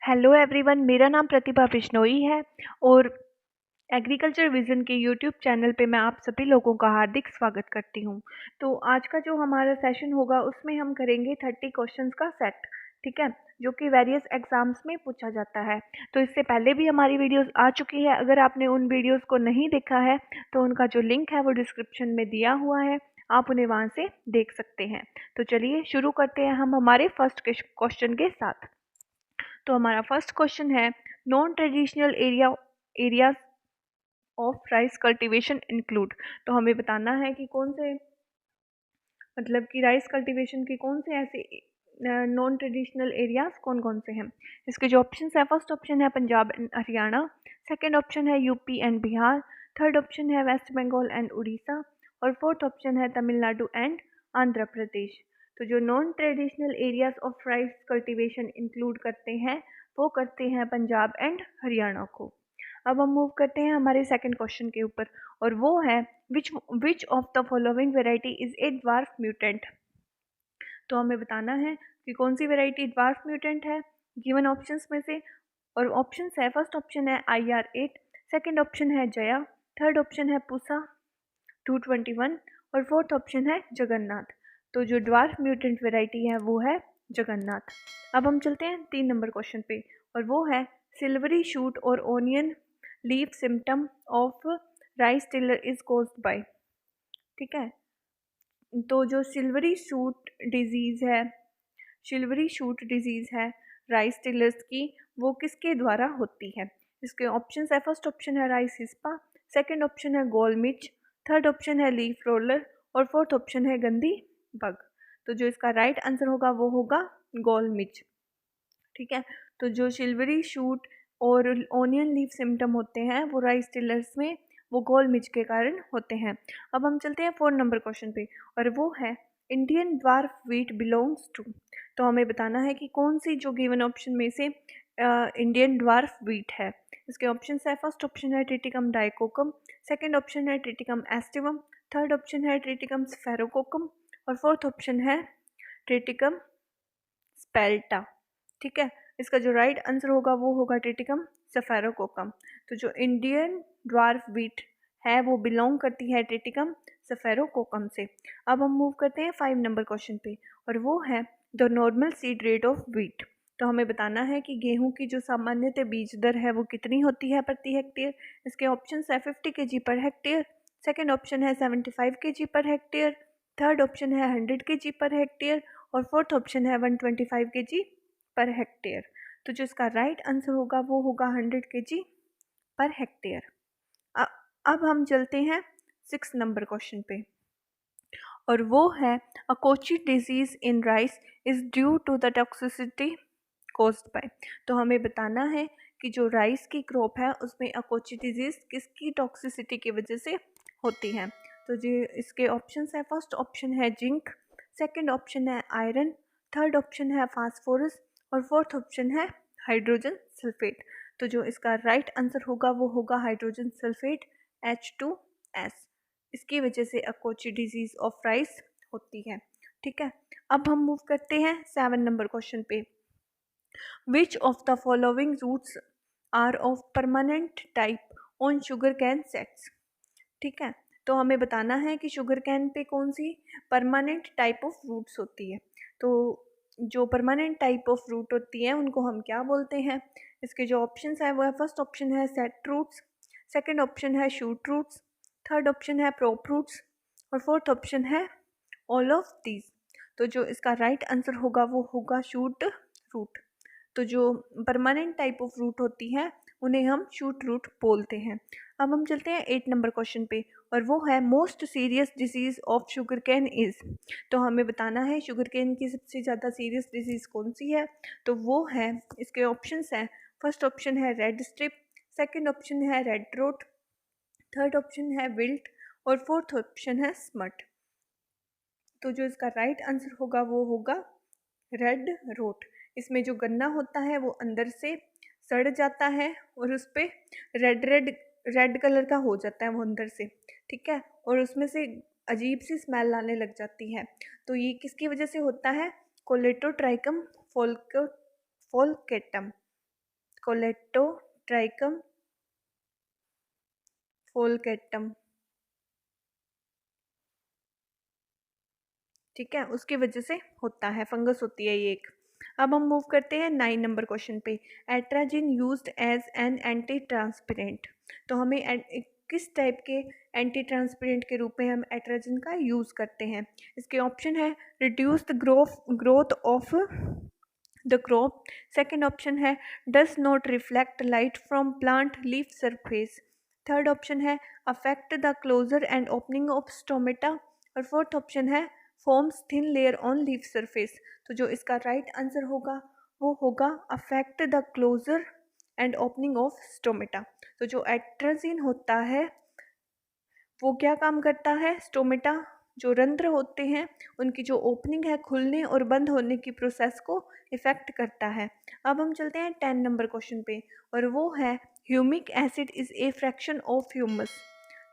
Hello everyone, मेरा नाम प्रतिभा बिश्नोई है और एग्रीकल्चर विज़न के यूट्यूब चैनल पे मैं आप सभी लोगों का हार्दिक स्वागत करती हूँ। तो आज का जो हमारा सेशन होगा उसमें हम करेंगे 30 क्वेश्चंस का सेट, ठीक है, जो कि वेरियस एग्जाम्स में पूछा जाता है। तो इससे पहले भी हमारी वीडियोस आ चुकी है। अगर आपने उन वीडियोस को नहीं देखा है तो उनका जो लिंक है वो डिस्क्रिप्शन में दिया हुआ है, आप उन्हें वहाँ से देख सकते हैं। तो चलिए शुरू करते हैं हम हमारे फर्स्ट क्वेश्चन के साथ। तो हमारा फर्स्ट क्वेश्चन है, non traditional areas of rice cultivation include. तो हमें बताना है कि कौन से, मतलब कि राइस कल्टीवेशन के कौन से ऐसे नॉन ट्रेडिशनल एरियाज कौन कौन से हैं। इसके जो ऑप्शन है, फर्स्ट ऑप्शन है Punjab and Haryana, second option है UP and Bihar, third option है वेस्ट बंगाल एंड उड़ीसा और फोर्थ ऑप्शन है तमिलनाडु एंड आंध्र प्रदेश। तो जो non traditional areas of rice cultivation include करते हैं वो करते हैं पंजाब एंड हरियाणा को। अब हम मूव करते हैं हमारे सेकंड क्वेश्चन के ऊपर और वो है, विच of the following variety is a dwarf mutant. तो हमें बताना है कि कौन सी वेराइटी ड्वार्फ म्यूटेंट है गिवन ऑप्शंस में से। और ऑप्शन है, फर्स्ट ऑप्शन है IR8, सेकंड ऑप्शन है जया, थर्ड ऑप्शन है पूसा 221 और फोर्थ ऑप्शन है जगन्नाथ। तो जो ड्वार्फ म्यूटेंट वेराइटी है वो है जगन्नाथ। अब हम चलते हैं 3 नंबर क्वेश्चन पे और वो है, सिल्वरी शूट और onion leaf symptom of rice tiller is caused by. ठीक है, तो जो सिल्वरी शूट डिजीज़ है राइस टिलर्स की, वो किसके द्वारा होती है। इसके ऑप्शन है, फर्स्ट ऑप्शन है राइस हिस्पा, सेकंड ऑप्शन है गोल मिर्च, थर्ड ऑप्शन है लीफ रोलर और फोर्थ ऑप्शन है गंदी बग। तो जो इसका राइट आंसर होगा वो होगा गोल मिर्च। ठीक है, तो जो सिल्वरी शूट और ओनियन लीफ सिम्टम होते हैं वो राइस टिलर्स में वो गोल मिर्च के कारण होते हैं। अब हम चलते हैं 4 नंबर क्वेश्चन पे और वो है, Indian dwarf wheat belongs to. तो हमें बताना है कि कौन सी जो गिवन ऑप्शन में से इंडियन ड्वार्फ व्हीट है। इसके ऑप्शन है, फर्स्ट ऑप्शन है ट्रिटिकम डाइकोकम, सेकेंड ऑप्शन है ट्रिटिकम एस्टिवम, थर्ड ऑप्शन है ट्रिटिकम स्फेरोकोकम और फोर्थ ऑप्शन है ट्रिटिकम स्पेल्टा। ठीक है, इसका जो राइट आंसर होगा वो होगा ट्रिटिकम सफेरोकोकम। तो जो इंडियन ड्वार्फ व्हीट है वो बिलोंग करती है ट्रिटिकम सफेरोकोकम से। अब हम मूव करते हैं 5 नंबर क्वेश्चन पे और वो है, the normal seed rate of wheat. तो हमें बताना है कि गेहूं की जो सामान्यतः बीज दर है वो कितनी होती है प्रति हेक्टेयर। इसके ऑप्शन है 50 kg per hectare, second option है 75 kg per hectare, third option है 100 kg पर हेक्टेयर और फोर्थ ऑप्शन है 125 kg पर हेक्टेयर। तो जो इसका राइट आंसर होगा वो होगा 100 kg पर हेक्टेयर। अब हम चलते हैं 6 नंबर क्वेश्चन पे और वो है, akiochi disease in rice is due to the toxicity caused by. तो हमें बताना है कि जो राइस की क्रॉप है उसमें अकोची डिजीज किसकी टॉक्सिसिटी की वजह से होती है। तो जो इसके ऑप्शन है, फर्स्ट ऑप्शन है जिंक, सेकंड ऑप्शन है आयरन, थर्ड ऑप्शन है फास्फोरस और फोर्थ ऑप्शन है हाइड्रोजन सल्फेट। तो जो इसका राइट आंसर होगा वो होगा हाइड्रोजन सल्फेट H2S। इसकी वजह से अकोची डिजीज ऑफ राइस होती है। ठीक है, अब हम मूव करते हैं 7 नंबर क्वेश्चन पे, which of the following roots are of permanent type on sugar cane sets. ठीक है, तो हमें बताना है कि शुगर कैन पे कौन सी परमानेंट टाइप ऑफ रूट्स होती है। तो जो परमानेंट टाइप ऑफ रूट होती है उनको हम क्या बोलते हैं। इसके जो ऑप्शन है वो है, फर्स्ट ऑप्शन है सेट रूट्स, सेकेंड ऑप्शन है शूट रूट्स, थर्ड ऑप्शन है प्रोप रूट्स और फोर्थ ऑप्शन है ऑल ऑफ दीज। तो जो इसका राइट आंसर होगा वो होगा शूट रूट। तो जो परमानेंट टाइप ऑफ रूट होती है उन्हें हम शूट रूट बोलते हैं। अब हम चलते हैं 8 नंबर क्वेश्चन पे और वो है, most serious disease of sugar cane is. तो हमें बताना है शुगर कैन की सबसे ज़्यादा सीरियस डिजीज़ कौन सी है। तो वो है, इसके ऑप्शंस हैं, फर्स्ट ऑप्शन है रेड स्ट्रिप, सेकंड ऑप्शन है रेड रोट, थर्ड ऑप्शन है विल्ट और फोर्थ ऑप्शन है स्मट। तो जो इसका राइट आंसर होगा वो होगा रेड रोट। इसमें जो गन्ना होता है वो अंदर से सड़ जाता है और उस पर रेड कलर का हो जाता है वो अंदर से। ठीक है, और उसमें से अजीब सी स्मेल आने लग जाती है। तो ये किसकी वजह से होता है, कोलेटोट्राइकम फोल्केटम। कोलेटोट्राइकम फोलकेटम, ठीक है, उसकी वजह से होता है, फंगस होती है ये एक। अब हम मूव करते हैं 9 नंबर क्वेश्चन पे। Atrazine used as an anti transparent, तो हमें किस टाइप के एंटी ट्रांसपेरेंट के रूप में हम एट्राजिन का यूज़ करते हैं? इसके ऑप्शन है reduce the growth of the crop, second option है does not reflect light from plant leaf surface, third option है affect the closure and opening of stomata, और फोर्थ ऑप्शन है forms thin layer on leaf surface. तो जो इसका right answer होगा वो होगा affect the closure and opening of stomata. तो जो एट्राजिन होता है वो क्या काम करता है? स्टोमेटा जो रंध्र होते हैं उनकी जो ओपनिंग है खुलने और बंद होने की प्रोसेस को इफेक्ट करता है। अब हम चलते हैं 10 नंबर क्वेश्चन पे, और वो है humic acid is a fraction of humus.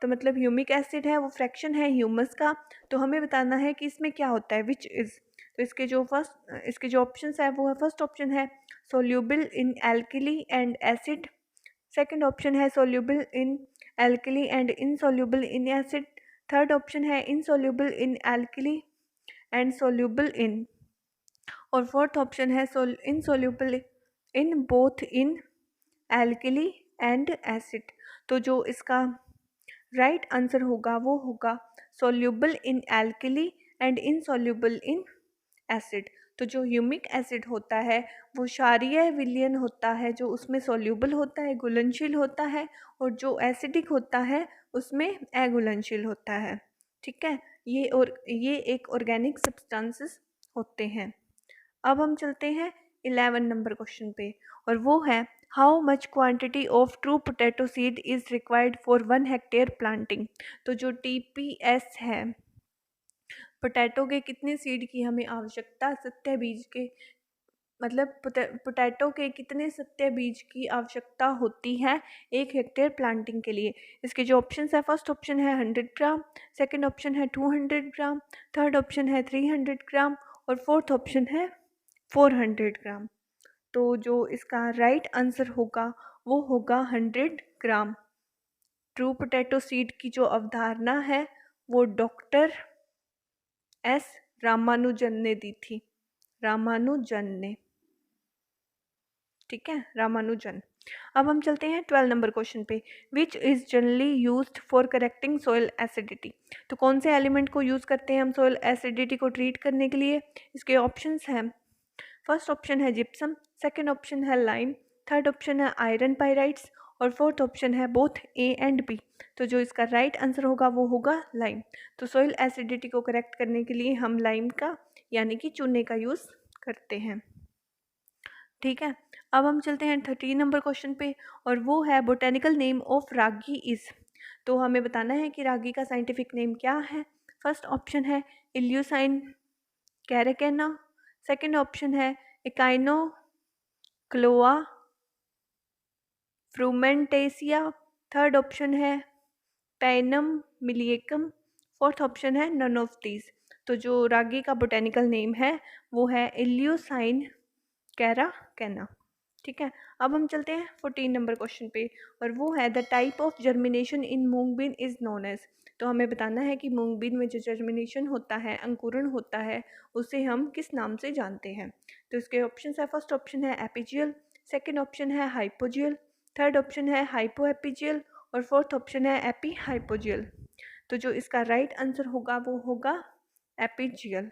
तो मतलब ह्यूमिक एसिड है वो फ्रैक्शन है ह्यूमस का, तो हमें बताना है कि इसमें क्या होता है, विच इज़। तो इसके जो ऑप्शन है वो है, फर्स्ट ऑप्शन है soluble in alkali and acid, second option है soluble in alkali and insoluble in acid, third option है insoluble in alkali and soluble in, और फोर्थ ऑप्शन है insoluble in both in alkali and acid. तो जो इसका right answer होगा वो होगा soluble in alkali and insoluble in acid. तो जो ह्यूमिक एसिड होता है वो क्षारीय विलयन होता है, जो उसमें सोल्यूबल होता है, घुलनशील होता है, और जो एसिडिक होता है उसमें अघुलनशील होता है, ठीक है। ये एक ऑर्गेनिक सब्सटेंसेस होते हैं। अब हम चलते हैं 11 नंबर क्वेश्चन पे, और वो है how much quantity of true potato seed is required for 1 hectare planting. तो जो TPS है, पोटैटो के कितने सीड की हमें आवश्यकता, सत्य बीज के, मतलब पोटैटो के कितने सत्य बीज की आवश्यकता होती है 1 हेक्टेयर प्लांटिंग के लिए? इसके जो ऑप्शन है, फर्स्ट ऑप्शन है 100 ग्राम, सेकंड ऑप्शन है 200 ग्राम, थर्ड ऑप्शन है 300 ग्राम, और फोर्थ ऑप्शन है 400 ग्राम। तो जो इसका राइट आंसर होगा वो होगा 100 ग्राम। ट्रू पोटैटो सीड की जो अवधारणा है वो डॉक्टर S रामानुजन ने दी थी, रामानुजन ने, ठीक है, रामानुजन। अब हम चलते हैं 12 नंबर क्वेश्चन पे, which is generally used for correcting soil acidity. तो कौन से एलिमेंट को यूज़ करते हैं हम सोयल एसिडिटी को ट्रीट करने के लिए? इसके ऑप्शंस हैं, फर्स्ट ऑप्शन है जिप्सम, सेकंड ऑप्शन है लाइम, थर्ड ऑप्शन है आयरन पाइराइट्स, और फोर्थ ऑप्शन है बोथ A एंड B। तो जो इसका राइट आंसर होगा वो होगा लाइम। तो सोइल एसिडिटी को करेक्ट करने के लिए हम लाइम का यानी कि चूने का यूज़ करते हैं, ठीक है। अब हम चलते हैं 13 नंबर क्वेश्चन पे, और वो है botanical name of ragi is. तो हमें बताना है कि रागी का साइंटिफिक नेम क्या है। फर्स्ट ऑप्शन है इल्यूसाइन कैरेकेना, सेकंड ऑप्शन है एकाइनो क्लोआ फ्रूमेंटेसिया, थर्ड ऑप्शन है पैनम मिलिएकम, फोर्थ ऑप्शन है नन ऑफ दीज। तो जो रागी का बोटेनिकल नेम है वो है इल्यूसाइन कैना, ठीक है। अब हम चलते हैं 14 नंबर क्वेश्चन पे, और वो है the type of germination in mung bean is known as. तो हमें बताना है कि मूंगबीन में जो जर्मिनेशन होता है, अंकुरण होता है, उसे हम किस नाम से जानते हैं। तो इसके ऑप्शन है, फर्स्ट ऑप्शन है एपिजियल, सेकेंड ऑप्शन है हाइपोजियल, थर्ड ऑप्शन है हाइपोएपिजियल, और फोर्थ ऑप्शन है एपी हाइपोजियल। तो जो इसका राइट आंसर होगा वो होगा एपिजियल,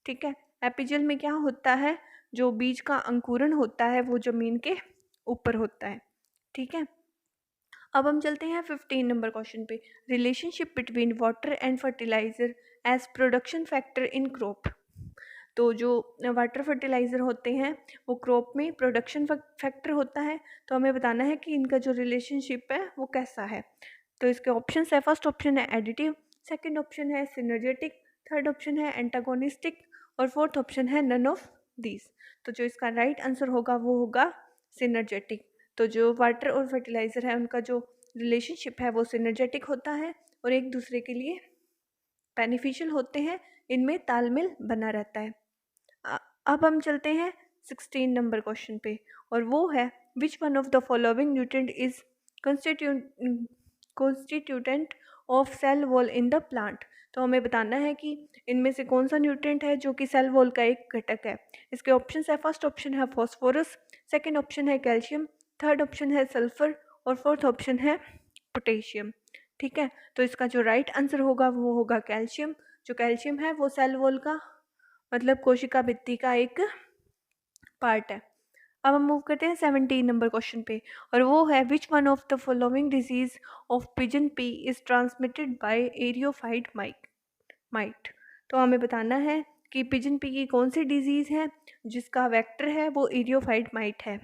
ठीक है। एपिजियल में क्या होता है, जो बीज का अंकुरण होता है वो जमीन के ऊपर होता है, ठीक है। अब हम चलते हैं 15 नंबर क्वेश्चन पे, relationship between water and fertiliser as production factor in crop. तो जो वाटर फर्टिलाइज़र होते हैं वो क्रॉप में प्रोडक्शन फैक्टर होता है, तो हमें बताना है कि इनका जो रिलेशनशिप है वो कैसा है। तो इसके ऑप्शन है, फर्स्ट ऑप्शन है एडिटिव, सेकंड ऑप्शन है सिनर्जेटिक, थर्ड ऑप्शन है एंटागोनिस्टिक, और फोर्थ ऑप्शन है नन ऑफ दीज। तो जो इसका राइट आंसर होगा वो होगा सिनर्जेटिक। तो जो वाटर और फर्टिलाइज़र है उनका जो रिलेशनशिप है वो सिनर्जेटिक होता है और एक दूसरे के लिए बेनिफिशियल होते हैं, इनमें तालमेल बना रहता है। अब हम चलते हैं 16 नंबर क्वेश्चन पे, और वो है which one of the following nutrient is constituent of cell wall in the plant. तो हमें बताना है कि इनमें से कौन सा न्यूट्रिएंट है जो कि सेल वॉल का एक घटक है। इसके ऑप्शन है, फर्स्ट ऑप्शन है फॉस्फोरस, सेकेंड ऑप्शन है कैल्शियम, थर्ड ऑप्शन है सल्फर और फोर्थ ऑप्शन है पोटेशियम। ठीक है, तो इसका जो राइट आंसर होगा वो होगा कैल्शियम। जो कैल्शियम है वो सेल वॉल का मतलब कोशिका भित्ति का एक पार्ट है। अब हम मूव करते हैं 17 नंबर क्वेश्चन पे, और वो है which one of the following disease of pigeon pea is transmitted by eriophyid mite. तो हमें बताना है कि पिजन पी की कौन सी डिजीज है जिसका वेक्टर है वो एरियोफाइट माइट है।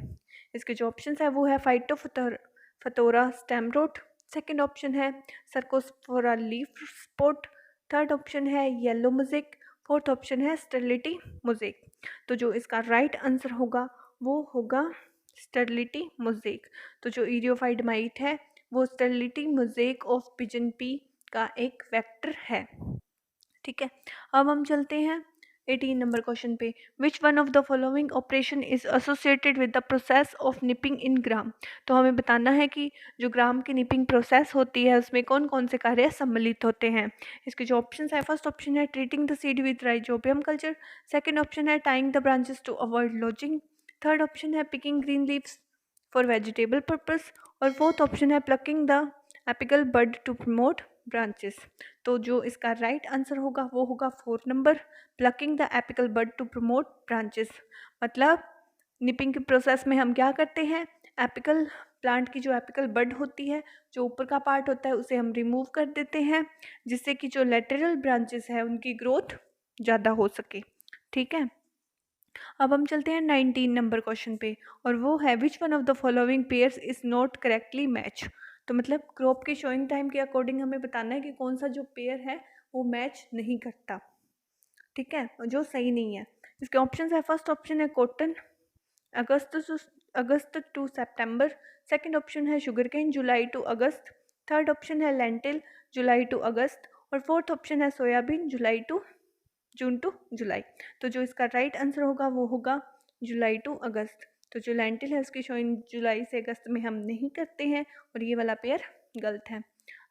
इसके जो ऑप्शन है वो है phytophthora stem rot, second option है cercospora leaf spot, third option है येलो मोज़ेक, फोर्थ ऑप्शन है स्टेरिलिटी मोज़ेक। तो जो इसका राइट आंसर होगा वो होगा स्टेरिलिटी मोज़ेक। तो जो एरियोफाइट माइट है वो sterility mosaic of pigeon P का एक वेक्टर है। ठीक है, अब हम चलते हैं 18 नंबर क्वेश्चन पे, which one of the following operation is associated with the process of nipping in gram. तो हमें बताना है कि जो ग्राम की निपिंग प्रोसेस होती है उसमें कौन कौन से कार्य सम्मिलित होते हैं। इसके जो ऑप्शन है, फर्स्ट ऑप्शन है treating the seed with rhizobium culture, second option है tying the branches to avoid lodging, third option है picking green leaves for vegetable purpose, और फोर्थ ऑप्शन है plucking the apical bud to promote branches. तो जो इसका right answer होगा वो होगा 4 number, plucking the apical bud to promote branches. मतलब निपिंग के प्रोसेस में हम क्या करते हैं, एपिकल प्लांट की जो एपिकल बड होती है, जो ऊपर का पार्ट होता है, उसे हम रिमूव कर देते हैं जिससे कि जो लेटरल ब्रांचेस है उनकी ग्रोथ ज़्यादा हो सके। ठीक है, अब हम चलते हैं 19 नंबर क्वेश्चन पे, और वो है which one of the following pairs is not correctly match. तो मतलब क्रॉप के शोइंग टाइम के अकॉर्डिंग हमें बताना है कि कौन सा जो पेयर है वो मैच नहीं करता। ठीक है, जो सही नहीं है। इसके ऑप्शन है, फर्स्ट ऑप्शन है cotton August to September, second option है sugar cane July to August, third option है लेंटिल जुलाई टू अगस्त, और फोर्थ ऑप्शन है सोयाबीन जून टू जुलाई। तो जो इसका राइट आंसर होगा वो होगा जुलाई टू अगस्त। तो जो लेंटिल है उसकी शोइंग जुलाई से अगस्त में हम नहीं करते हैं, और ये वाला पेयर गलत है।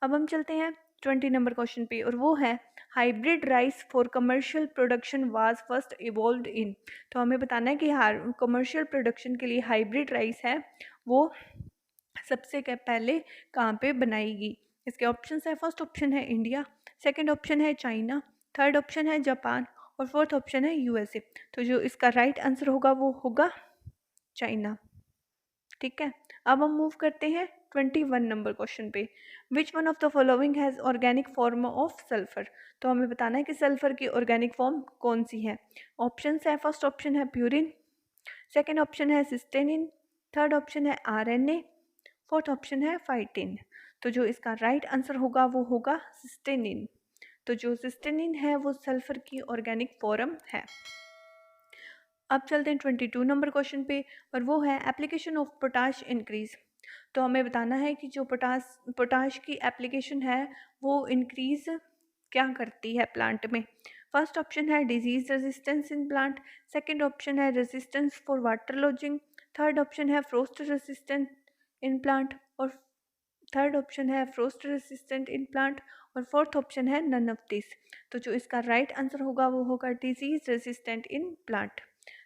अब हम चलते हैं 20 नंबर क्वेश्चन पे, और वो है hybrid rice for commercial production was first evolved in. तो हमें बताना है कि कमर्शियल प्रोडक्शन के लिए हाइब्रिड राइस है वो सबसे पहले कहाँ पे बनाएगी। इसके ऑप्शन है, फर्स्ट ऑप्शन है इंडिया, सेकेंड ऑप्शन है चाइना, थर्ड ऑप्शन है जापान, और फोर्थ ऑप्शन है यूएसए। तो जो इसका राइट आंसर होगा वो होगा चाइना। ठीक है, अब हम मूव करते हैं 21 नंबर क्वेश्चन पे, which one of the following has organic form of sulphur. तो हमें बताना है कि सल्फर की ऑर्गेनिक फॉर्म कौन सी है। ऑप्शन है, फर्स्ट ऑप्शन है प्यूरिन, सेकेंड ऑप्शन है सिस्टेनिन, थर्ड ऑप्शन है आरएनए, फोर्थ ऑप्शन है फाइटिन। तो जो इसका राइट आंसर होगा वो होगा सिस्टेनिन। तो जो सिस्टेनिन है वो सल्फर की ऑर्गेनिक फॉर्म है। अब चलते हैं 22 नंबर क्वेश्चन पे, और वो है एप्लीकेशन ऑफ पोटाश इंक्रीज। तो हमें बताना है कि जो पोटाश की एप्लीकेशन है वो इंक्रीज क्या करती है प्लांट में। फर्स्ट ऑप्शन है disease resistance in plant, second option है resistance for water lodging, third option है फ्रोस्ट रेजिस्टेंट इन प्लांट, और थर्ड ऑप्शन है फ्रोस्ट रेसिस्टेंट इन प्लांट, और फोर्थ ऑप्शन है नन ऑफ दिस। तो जो इसका राइट आंसर होगा वो होगा डिजीज रेसिस्टेंट इन प्लांट।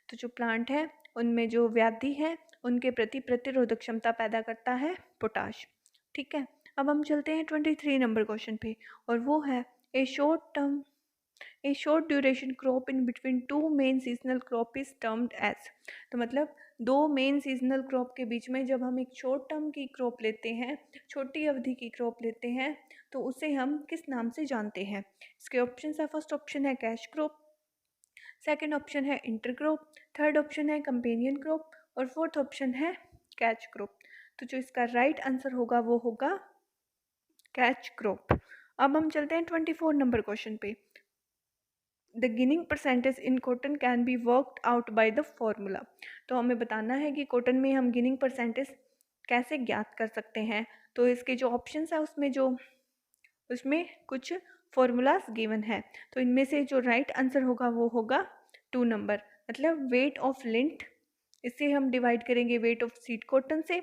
तो जो प्लांट है उनमें जो व्याधि है उनके प्रति प्रतिरोधक क्षमता पैदा करता है पोटाश। ठीक है, अब हम चलते हैं 23 नंबर क्वेश्चन पे, और वो है a short duration crop in between two main seasonal crop is termed as. तो मतलब दो मेन सीजनल क्रॉप के बीच में जब हम एक शॉर्ट टर्म की क्रॉप लेते हैं, छोटी अवधि की क्रॉप लेते हैं, तो उसे हम किस नाम से जानते हैं। इसके ऑप्शन है, फर्स्ट ऑप्शन है कैश क्रॉप, सेकेंड ऑप्शन है इंटर क्रॉप, थर्ड ऑप्शन है कंपेनियन क्रॉप, और फोर्थ ऑप्शन है कैच क्रॉप। तो जो इसका राइट आंसर होगा वो होगा कैच क्रॉप। अब हम चलते हैं 24 नंबर क्वेश्चन पे, the ginning percentage in cotton can be worked out by the formula. तो हमें बताना है कि कॉटन में हम गिनिंग परसेंटेज कैसे ज्ञात कर सकते हैं। तो इसके जो ऑप्शंस है उसमें कुछ फॉर्मूलाज गिवन है। तो इनमें से जो राइट आंसर होगा वो होगा 2 नंबर, मतलब वेट ऑफ लिंट इसे हम डिवाइड करेंगे वेट ऑफ सीड कॉटन से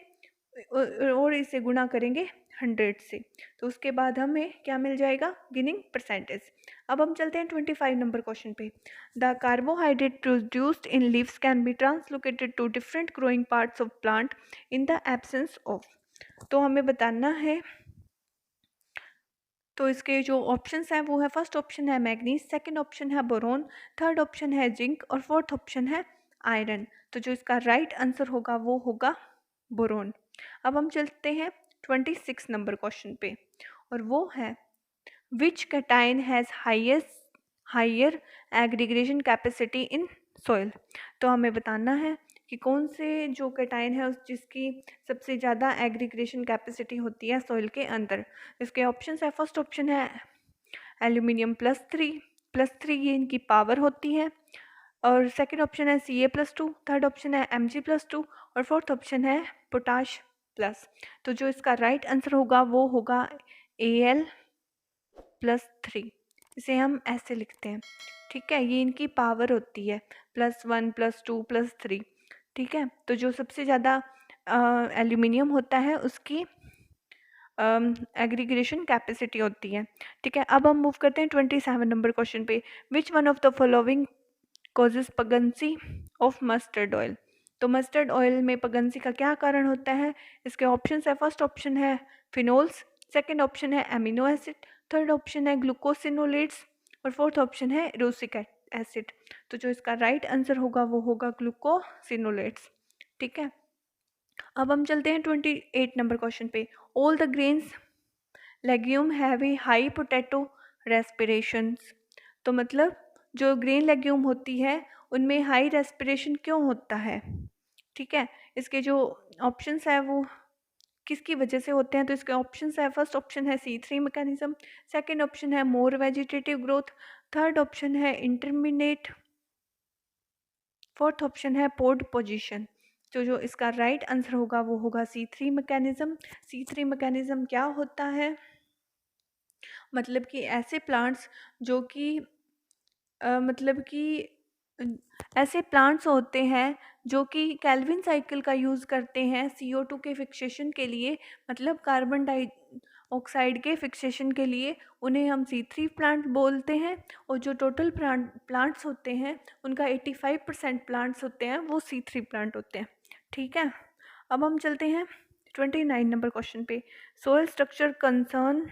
और इसे गुणा करेंगे 100 से, तो उसके बाद हमें क्या मिल जाएगा, गिनिंग परसेंटेज। अब हम चलते हैं 25 नंबर क्वेश्चन पे। The carbohydrate produced in leaves can be translocated to different growing parts of plant in the absence of. तो हमें बताना है, तो इसके जो ऑप्शंस हैं वो है, फर्स्ट ऑप्शन है मैग्नीज, सेकंड ऑप्शन है बोरोन, थर्ड ऑप्शन है जिंक और फोर्थ ऑप्शन है आयरन। तो जो इसका राइट आंसर होगा वो होगा बोरोन। अब हम चलते हैं 26 नंबर क्वेश्चन पे, और वो है which cation has higher aggregation capacity in soil. तो हमें बताना है कि कौन से जो कैटाइन है उस जिसकी सबसे ज़्यादा एग्रीगेशन कैपेसिटी होती है सॉइल के अंदर। इसके ऑप्शंस है, फर्स्ट ऑप्शन है एल्यूमिनियम +3 ये इनकी पावर होती है, और सेकंड ऑप्शन है Ca+2, थर्ड ऑप्शन है Mg+2 और फोर्थ ऑप्शन है पोटाश प्लस। तो जो इसका राइट आंसर होगा वो होगा Al+3। इसे हम ऐसे लिखते हैं, ठीक है, ये इनकी पावर होती है, +1 +2 +3, ठीक है। तो जो सबसे ज़्यादा एल्यूमिनियम होता है उसकी एग्रीगेशन कैपेसिटी होती है, ठीक है। अब हम मूव करते हैं 27 नंबर क्वेश्चन पे। Which one of the following causes pungency of mustard oil. तो मस्टर्ड ऑयल में पगंसी का क्या कारण होता है। इसके ऑप्शन है, फर्स्ट ऑप्शन है फिनोल्स, सेकंड ऑप्शन है एमिनो एसिड, थर्ड ऑप्शन है ग्लूकोसिनोलेट्स और फोर्थ ऑप्शन है एरोसिक एसिड। तो जो इसका राइट आंसर होगा वो होगा ग्लूकोसिनोलेट्स, ठीक है। अब हम चलते हैं 28 नंबर क्वेश्चन पे। All the grains legume have a high potato respirations. तो मतलब जो ग्रेन लेग्यूम होती है उनमें हाई रेस्पिरेशन क्यों होता है, ठीक है। इसके जो ऑप्शंस है वो किसकी वजह से होते हैं। तो इसके ऑप्शंस है, फर्स्ट ऑप्शन है C3 मैकेनिज्म, सेकंड ऑप्शन है मोर वेजिटेटिव ग्रोथ, थर्ड ऑप्शन है इंटरमिनेट, फोर्थ ऑप्शन है पोड पोजीशन। तो जो इसका राइट आंसर होगा वो होगा C3 मैकेनिज्म। C3 मैकेनिज्म क्या होता है, मतलब कि ऐसे प्लांट्स जो कि मतलब कि ऐसे प्लांट्स होते हैं जो कि कैल्विन साइकिल का यूज़ करते हैं CO2 के फिक्सेशन के लिए, मतलब कार्बन डाइऑक्साइड के फिक्सेशन के लिए, उन्हें हम C3 प्लांट बोलते हैं। और जो टोटल प्लांट्स होते हैं उनका 85% प्लांट्स होते हैं वो C3 प्लांट होते हैं, ठीक है। अब हम चलते हैं 29 नंबर क्वेश्चन पे। Soil structure concern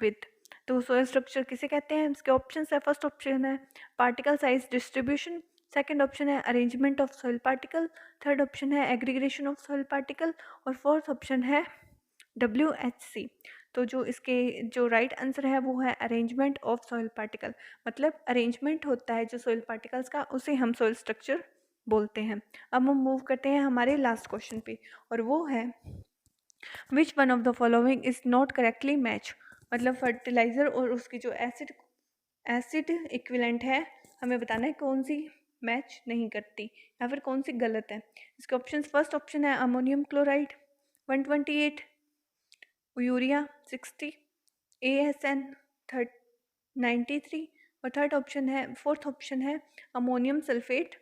with. तो सोयल स्ट्रक्चर किसे कहते हैं। इसके ऑप्शन है, फर्स्ट ऑप्शन है particle size distribution, second option है arrangement of soil particle, third option है एग्रीगेशन ऑफ सॉइल पार्टिकल और फोर्थ ऑप्शन है WHC। तो जो इसके जो राइट आंसर है वो है अरेंजमेंट ऑफ सॉइल पार्टिकल, मतलब अरेंजमेंट होता है जो सॉइल पार्टिकल्स का, उसे हम सॉइल स्ट्रक्चर बोलते हैं। अब हम मूव करते हैं हमारे लास्ट क्वेश्चन पे, और वो है which one of the following is not correctly match. मतलब फर्टिलाइज़र और उसकी जो एसिड इक्विवेलेंट है, हमें बताना है कौन सी मैच नहीं करती या फिर कौन सी गलत है। इसके ऑप्शन, फर्स्ट ऑप्शन है अमोनियम क्लोराइड 128, यूरिया 60, ASN 93 और थर्ड ऑप्शन है, फोर्थ ऑप्शन है अमोनियम सल्फेट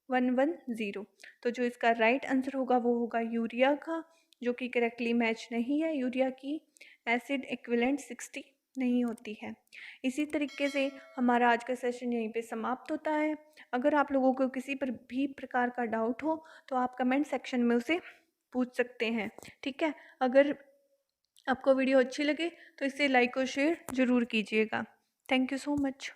110। तो जो इसका राइट आंसर होगा वो होगा यूरिया का, जो कि करेक्टली मैच नहीं है। यूरिया की एसिड इक्विवेलेंट 60 नहीं होती है। इसी तरीके से हमारा आज का सेशन यहीं पे समाप्त होता है। अगर आप लोगों को किसी पर भी प्रकार का डाउट हो तो आप कमेंट सेक्शन में उसे पूछ सकते हैं, ठीक है। अगर आपको वीडियो अच्छी लगे तो इसे लाइक और शेयर ज़रूर कीजिएगा। Thank you so much.